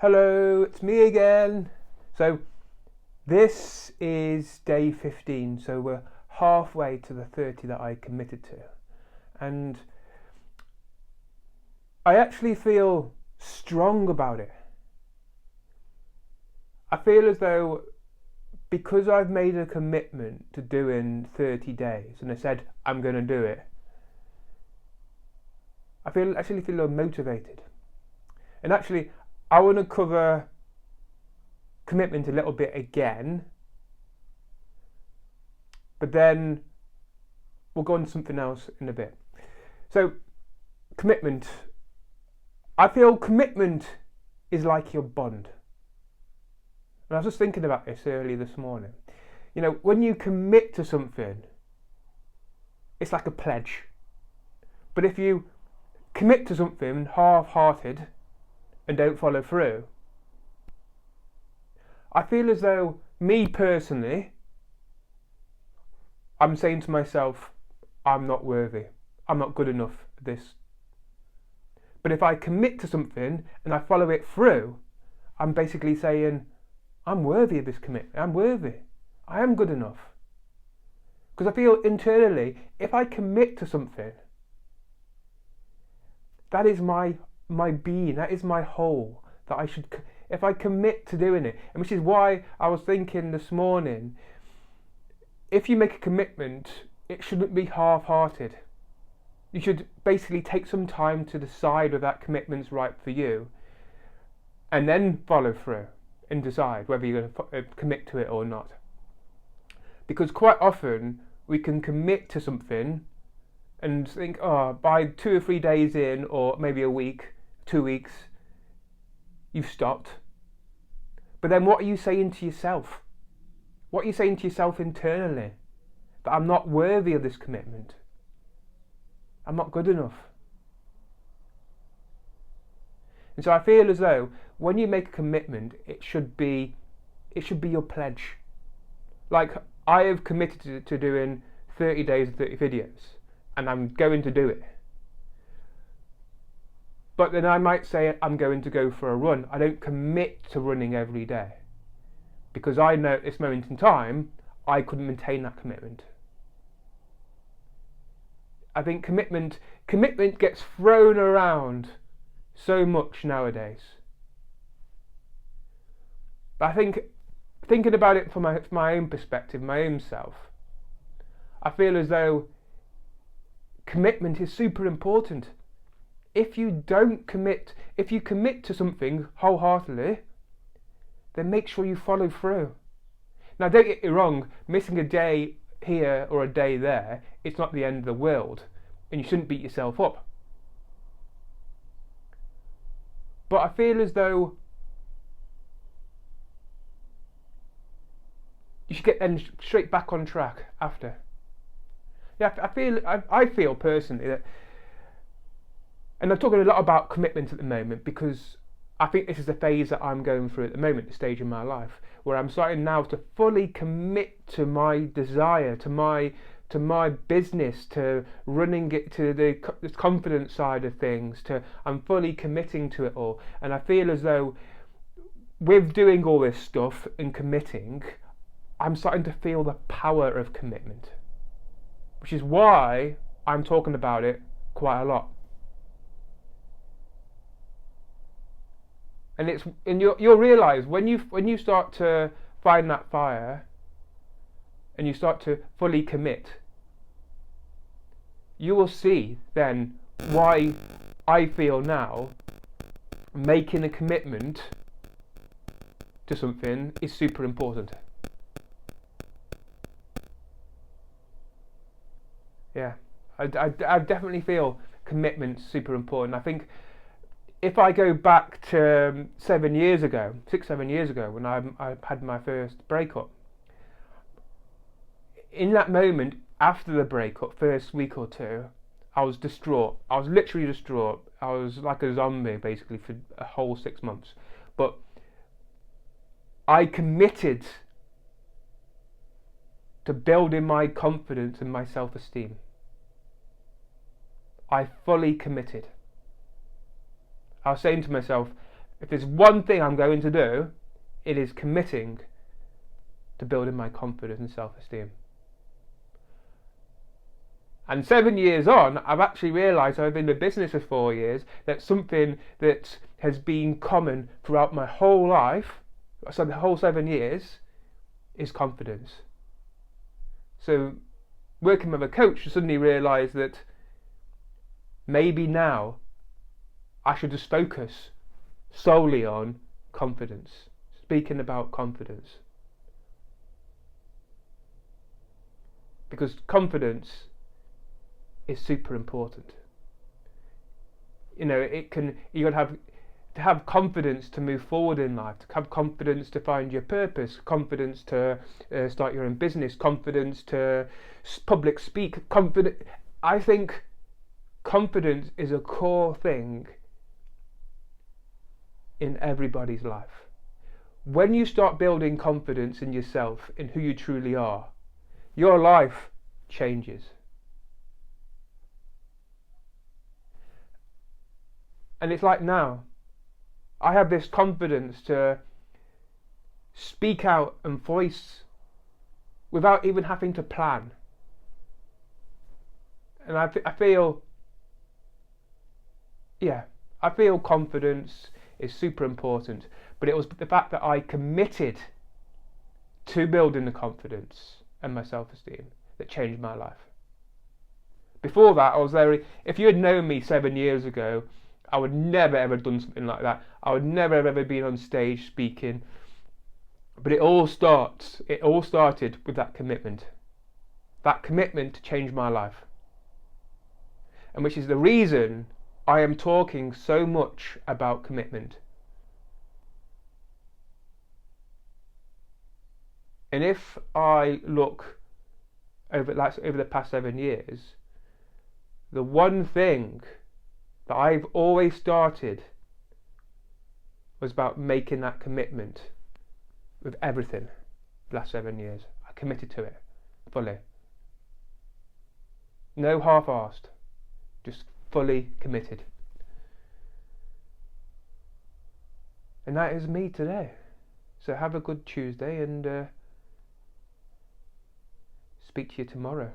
Hello, it's me again. So this is day 15, so we're halfway to the 30 that I committed to. And I actually feel strong about it. I feel as though because I've made a commitment to doing 30 days and I said I'm going to do it, I actually feel motivated. And actually, I want to cover commitment a little bit again, but then we'll go on to something else in a bit. So, commitment. I feel commitment is like your bond. And I was just thinking about this earlier this morning. You know, when you commit to something, it's like a pledge. But if you commit to something half-hearted and don't follow through, I feel as though, me personally, I'm saying to myself, I'm not worthy. I'm not good enough at this. But if I commit to something and I follow it through, I'm basically saying, I'm worthy of this commitment. I'm worthy. I am good enough. Because I feel internally, if I commit to something, that is my being, that is my whole, that I should, if I commit to doing it. And which is why I was thinking this morning, if you make a commitment, it shouldn't be half-hearted. You should basically take some time to decide whether that commitment's right for you, and then follow through and decide whether you're going to commit to it or not. Because quite often we can commit to something and think, by 2 or 3 days in, or maybe a week, 2 weeks, you've stopped. But then what are you saying to yourself? What are you saying to yourself internally? That I'm not worthy of this commitment. I'm not good enough. And so I feel as though when you make a commitment, it should be your pledge. Like, I have committed to doing 30 days of 30 videos, and I'm going to do it. But then I might say I'm going to go for a run. I don't commit to running every day, because I know at this moment in time I couldn't maintain that commitment. I think commitment gets thrown around so much nowadays. But I think, thinking about it from my own perspective, my own self, I feel as though commitment is super important. If you commit to something wholeheartedly, then make sure you follow through. Now, don't get me wrong, missing a day here or a day there, it's not the end of the world, and you shouldn't beat yourself up. But I feel as though you should get then straight back on track after. Yeah, I feel personally that, and I'm talking a lot about commitment at the moment because I think this is the phase that I'm going through at the moment, the stage in my life, where I'm starting now to fully commit to my desire, to my business, to running it, to the confidence side of things. I'm fully committing to it all, and I feel as though with doing all this stuff and committing, I'm starting to feel the power of commitment, which is why I'm talking about it quite a lot. And you'll realise when you start to find that fire and you start to fully commit, you will see then why I feel now making a commitment to something is super important. Yeah, I definitely feel commitment super important. I think if I go back to 7 years ago, 6-7 years ago, when I had my first breakup, in that moment after the breakup, first week or two, I was distraught. I was literally distraught. I was like a zombie basically for a whole 6 months. But I committed to building my confidence and my self-esteem. I fully committed. I was saying to myself, If there's one thing I'm going to do, it is committing to building my confidence and self-esteem. And 7 years on, I've actually realised I've been in the business for 4 years, that something that has been common throughout my whole life, so the whole 7 years, is confidence. So working with a coach, I suddenly realised that maybe now I should just focus solely on confidence, speaking about confidence. Because confidence is super important. You know, you got to have confidence to move forward in life, to have confidence to find your purpose, confidence to start your own business, confidence to public speak, I think confidence is a core thing in everybody's life. When you start building confidence in yourself, in who you truly are, your life changes. And it's like now, I have this confidence to speak out and voice without even having to plan. And I feel confidence is super important. But it was the fact that I committed to building the confidence and my self-esteem that changed my life. Before that, if you had known me 7 years ago, I would never ever done something like that. I would never ever been on stage speaking. But it all started with that commitment. That commitment to change my life. And which is the reason I am talking so much about commitment. And if I look over the past 7 years, the one thing that I've always started was about making that commitment with everything. The last 7 years, I committed to it fully. No half-arsed, just fully committed. And that is me today. So have a good Tuesday, and speak to you tomorrow.